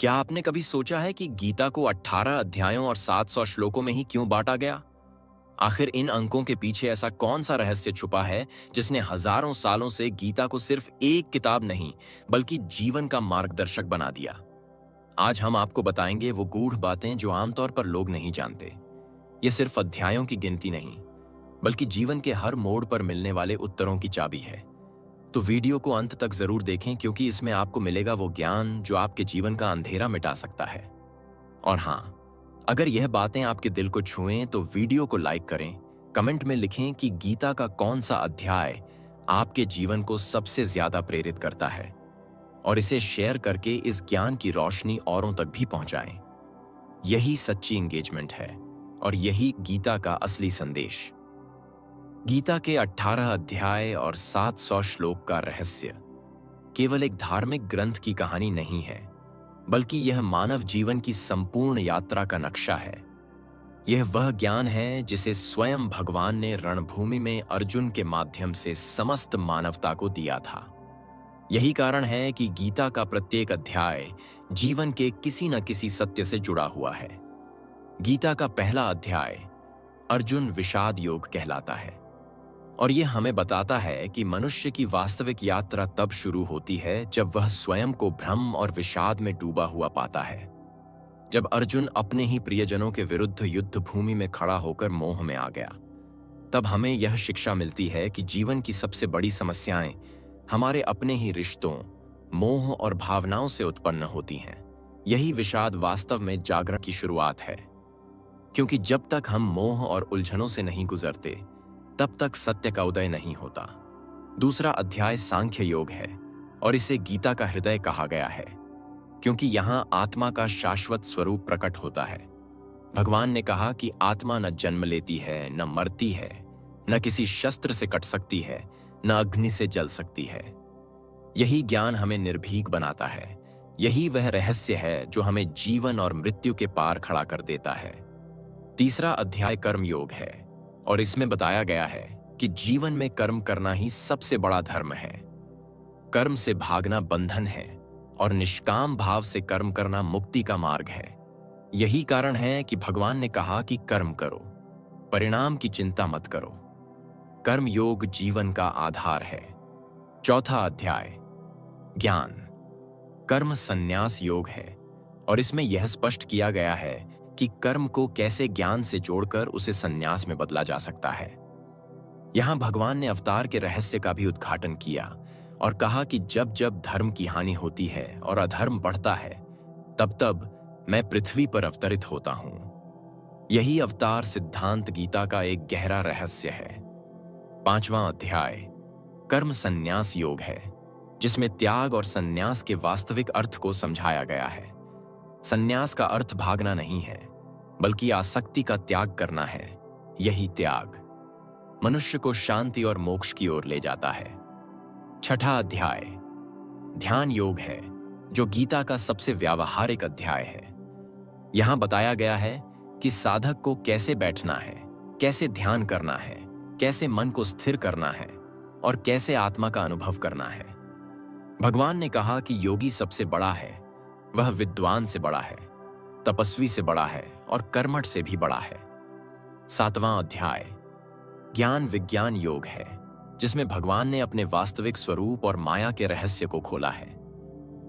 क्या आपने कभी सोचा है कि गीता को 18 अध्यायों और 700 श्लोकों में ही क्यों बांटा गया? आखिर इन अंकों के पीछे ऐसा कौन सा रहस्य छुपा है जिसने हजारों सालों से गीता को सिर्फ एक किताब नहीं, बल्कि जीवन का मार्गदर्शक बना दिया? आज हम आपको बताएंगे वो गूढ़ बातें जो आमतौर पर लोग नहीं जानते। ये सिर्फ अध्यायों की गिनती नहीं, बल्कि जीवन के हर मोड़ पर मिलने वाले उत्तरों की चाबी है। तो वीडियो को अंत तक जरूर देखें, क्योंकि इसमें आपको मिलेगा वो ज्ञान जो आपके जीवन का अंधेरा मिटा सकता है। और हाँ, अगर यह बातें आपके दिल को छुएं तो वीडियो को लाइक करें, कमेंट में लिखें कि गीता का कौन सा अध्याय आपके जीवन को सबसे ज्यादा प्रेरित करता है, और इसे शेयर करके इस ज्ञान की रोशनी औरों तक भी पहुंचाएं। यही सच्ची एंगेजमेंट है और यही गीता का असली संदेश। गीता के 18 अध्याय और 700 श्लोक का रहस्य केवल एक धार्मिक ग्रंथ की कहानी नहीं है, बल्कि यह मानव जीवन की संपूर्ण यात्रा का नक्शा है। यह वह ज्ञान है जिसे स्वयं भगवान ने रणभूमि में अर्जुन के माध्यम से समस्त मानवता को दिया था। यही कारण है कि गीता का प्रत्येक अध्याय जीवन के किसी न किसी सत्य से जुड़ा हुआ है। गीता का पहला अध्याय अर्जुन विषाद योग कहलाता है, और यह हमें बताता है कि मनुष्य की वास्तविक यात्रा तब शुरू होती है जब वह स्वयं को भ्रम और विषाद में डूबा हुआ पाता है। जब अर्जुन अपने ही प्रियजनों के विरुद्ध युद्ध भूमि में खड़ा होकर मोह में आ गया, तब हमें यह शिक्षा मिलती है कि जीवन की सबसे बड़ी समस्याएं हमारे अपने ही रिश्तों, मोह और भावनाओं से उत्पन्न होती हैं। यही विषाद वास्तव में जागरण की शुरुआत है, क्योंकि जब तक हम मोह और उलझनों से नहीं गुजरते, तब तक सत्य का उदय नहीं होता। दूसरा अध्याय सांख्य योग है, और इसे गीता का हृदय कहा गया है, क्योंकि यहां आत्मा का शाश्वत स्वरूप प्रकट होता है। भगवान ने कहा कि आत्मा न जन्म लेती है, न मरती है, न किसी शस्त्र से कट सकती है, न अग्नि से जल सकती है। यही ज्ञान हमें निर्भीक बनाता है। यही वह रहस्य है जो हमें जीवन और मृत्यु के पार खड़ा कर देता है। तीसरा अध्याय कर्म योग है, और इसमें बताया गया है कि जीवन में कर्म करना ही सबसे बड़ा धर्म है। कर्म से भागना बंधन है, और निष्काम भाव से कर्म करना मुक्ति का मार्ग है। यही कारण है कि भगवान ने कहा कि कर्म करो, परिणाम की चिंता मत करो। कर्म योग जीवन का आधार है। चौथा अध्याय ज्ञान कर्म संन्यास योग है, और इसमें यह स्पष्ट किया गया है कि कर्म को कैसे ज्ञान से जोड़कर उसे संन्यास में बदला जा सकता है। यहां भगवान ने अवतार के रहस्य का भी उद्घाटन किया और कहा कि जब जब धर्म की हानि होती है और अधर्म बढ़ता है, तब तब मैं पृथ्वी पर अवतरित होता हूं। यही अवतार सिद्धांत गीता का एक गहरा रहस्य है। पांचवां अध्याय कर्म संन्यास योग है, जिसमें त्याग और संन्यास के वास्तविक अर्थ को समझाया गया है। संन्यास का अर्थ भागना नहीं है, बल्कि आसक्ति का त्याग करना है। यही त्याग मनुष्य को शांति और मोक्ष की ओर ले जाता है। छठा अध्याय ध्यान योग है, जो गीता का सबसे व्यावहारिक अध्याय है। यहां बताया गया है कि साधक को कैसे बैठना है, कैसे ध्यान करना है, कैसे मन को स्थिर करना है, और कैसे आत्मा का अनुभव करना है। भगवान ने कहा कि योगी सबसे बड़ा है, वह विद्वान से बड़ा है, तपस्वी से बड़ा है, और कर्मठ से भी बड़ा है। सातवां अध्याय ज्ञान विज्ञान योग है, जिसमें भगवान ने अपने वास्तविक स्वरूप और माया के रहस्य को खोला है।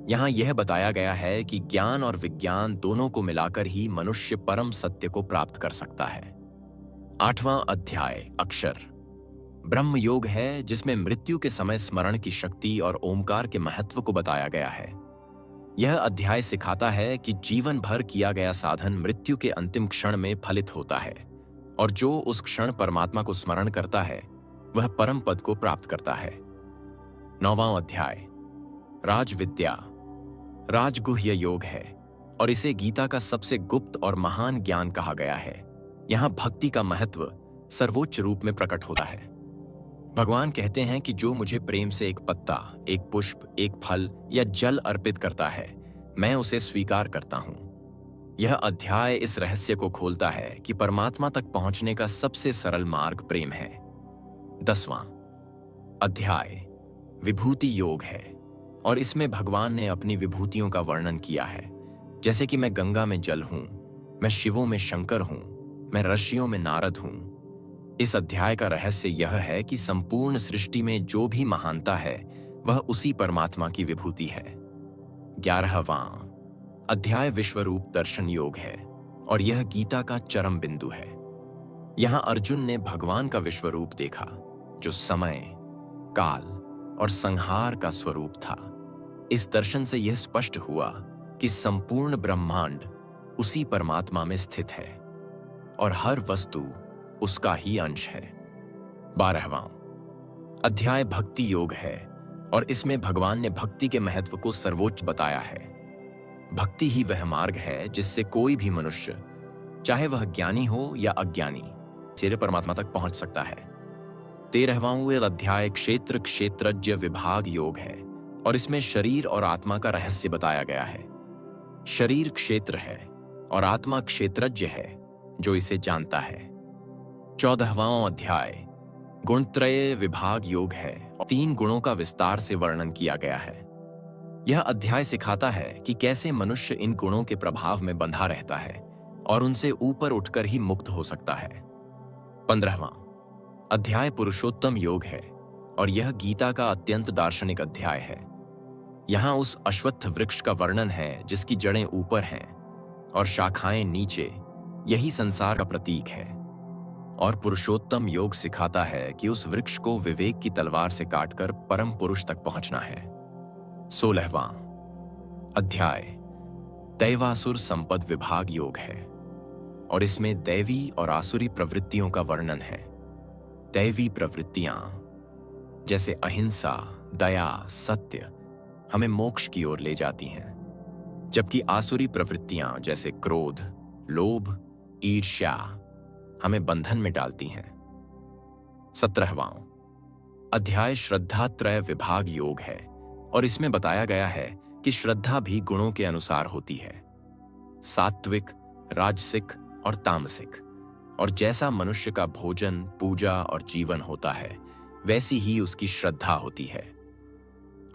यहां यह बताया गया है कि ज्ञान और विज्ञान दोनों को मिलाकर ही मनुष्य परम सत्य को प्राप्त कर सकता है। आठवां अध्याय अक्षर ब्रह्म योग है, जिसमें मृत्यु के समय स्मरण की शक्ति और ओमकार के महत्व को बताया गया है। यह अध्याय सिखाता है कि जीवन भर किया गया साधन मृत्यु के अंतिम क्षण में फलित होता है, और जो उस क्षण परमात्मा को स्मरण करता है, वह परम पद को प्राप्त करता है। नौवां अध्याय राजविद्या राजगुह्य योग है, और इसे गीता का सबसे गुप्त और महान ज्ञान कहा गया है। यहां भक्ति का महत्व सर्वोच्च रूप में प्रकट होता है। भगवान कहते हैं कि जो मुझे प्रेम से एक पत्ता, एक पुष्प, एक फल या जल अर्पित करता है, मैं उसे स्वीकार करता हूं। यह अध्याय इस रहस्य को खोलता है कि परमात्मा तक पहुंचने का सबसे सरल मार्ग प्रेम है। 10वां अध्याय विभूति योग है, और इसमें भगवान ने अपनी विभूतियों का वर्णन किया है। जैसे कि मैं गंगा में जल हूं, मैं शिवों में शंकर हूं, मैं ऋषियों में नारद हूं। इस अध्याय का रहस्य यह है कि संपूर्ण सृष्टि में जो भी महानता है वह उसी परमात्मा की विभूति है। 11वां अध्याय विश्वरूप दर्शन योग है और यह गीता का चरम बिंदु है। यहां अर्जुन ने भगवान का विश्वरूप देखा जो समय, काल और संहार का स्वरूप था। इस दर्शन से यह स्पष्ट हुआ कि संपूर्ण ब्रह्मांड उसी परमात्मा में स्थित है और हर वस्तु उसका ही अंश है। 12वां अध्याय भक्ति योग है और इसमें भगवान ने भक्ति के महत्व को सर्वोच्च बताया है। भक्ति ही वह मार्ग है जिससे कोई भी मनुष्य, चाहे वह ज्ञानी हो या अज्ञानी, सीधे परमात्मा तक पहुंच सकता है। 13वां अध्याय क्षेत्र क्षेत्रज्ञ विभाग योग है और इसमें शरीर और आत्मा का रहस्य बताया गया है। शरीर क्षेत्र है और आत्मा क्षेत्रज्ञ है जो इसे जानता है। 14वां अध्याय गुणत्रय विभाग योग है और 3 गुणों का विस्तार से वर्णन किया गया है। यह अध्याय सिखाता है कि कैसे मनुष्य इन गुणों के प्रभाव में बंधा रहता है और उनसे ऊपर उठकर ही मुक्त हो सकता है। 15वां अध्याय पुरुषोत्तम योग है और यह गीता का अत्यंत दार्शनिक अध्याय है। यहां उस अश्वत्थ वृक्ष का वर्णन है जिसकी जड़ें ऊपर हैं और शाखाएं नीचे, यही संसार का प्रतीक है। और पुरुषोत्तम योग सिखाता है कि उस वृक्ष को विवेक की तलवार से काटकर परम पुरुष तक पहुंचना है। 16वां अध्याय दैवासुर संपद विभाग योग है और इसमें दैवी और आसुरी प्रवृत्तियों का वर्णन है। दैवी प्रवृत्तियां जैसे अहिंसा, दया, सत्य हमें मोक्ष की ओर ले जाती हैं, जबकि आसुरी प्रवृत्तियां जैसे क्रोध, लोभ, ईर्ष्या हमें बंधन में डालती हैं। 17वां अध्याय श्रद्धात्रय विभाग योग है और इसमें बताया गया है कि श्रद्धा भी गुणों के अनुसार होती है, सात्विक, राजसिक और तामसिक। और जैसा मनुष्य का भोजन, पूजा और जीवन होता है, वैसी ही उसकी श्रद्धा होती है।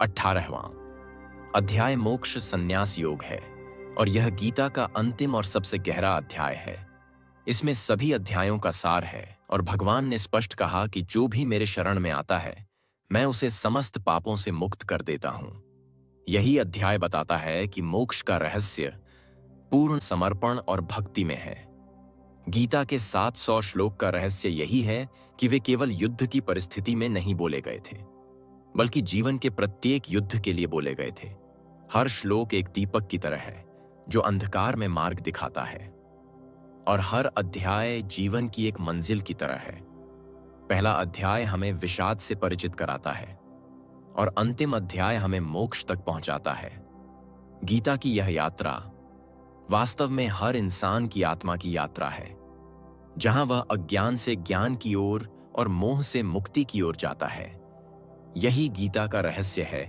18वां अध्याय मोक्ष संन्यास योग है और यह गीता का अंतिम और सबसे गहरा अध्याय है। इसमें सभी अध्यायों का सार है और भगवान ने स्पष्ट कहा कि जो भी मेरे शरण में आता है, मैं उसे समस्त पापों से मुक्त कर देता हूं। यही अध्याय बताता है कि मोक्ष का रहस्य पूर्ण समर्पण और भक्ति में है। गीता के 700 श्लोक का रहस्य यही है कि वे केवल युद्ध की परिस्थिति में नहीं बोले गए थे, बल्कि जीवन के प्रत्येक युद्ध के लिए बोले गए थे। हर श्लोक एक दीपक की तरह है जो अंधकार में मार्ग दिखाता है और हर अध्याय जीवन की एक मंजिल की तरह है। पहला अध्याय हमें विषाद से परिचित कराता है और अंतिम अध्याय हमें मोक्ष तक पहुंचाता है। गीता की यह यात्रा वास्तव में हर इंसान की आत्मा की यात्रा है, जहां वह अज्ञान से ज्ञान की ओर और मोह से मुक्ति की ओर जाता है। यही गीता का रहस्य है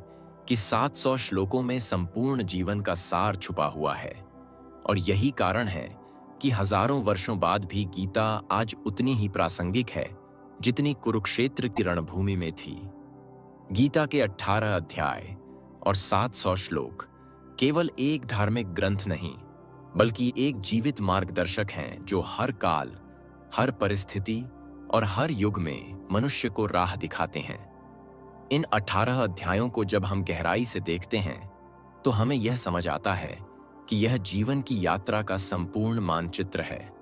कि 700 श्लोकों में संपूर्ण जीवन का सार छुपा हुआ है और यही कारण है कि हजारों वर्षों बाद भी गीता आज उतनी ही प्रासंगिक है जितनी कुरुक्षेत्र की रणभूमि में थी। गीता के 18 अध्याय और 700 श्लोक केवल एक धार्मिक ग्रंथ नहीं, बल्कि एक जीवित मार्गदर्शक हैं जो हर काल, हर परिस्थिति और हर युग में मनुष्य को राह दिखाते हैं। इन 18 अध्यायों को जब हम गहराई से देखते हैं तो हमें यह समझ आता है कि यह जीवन की यात्रा का संपूर्ण मानचित्र है।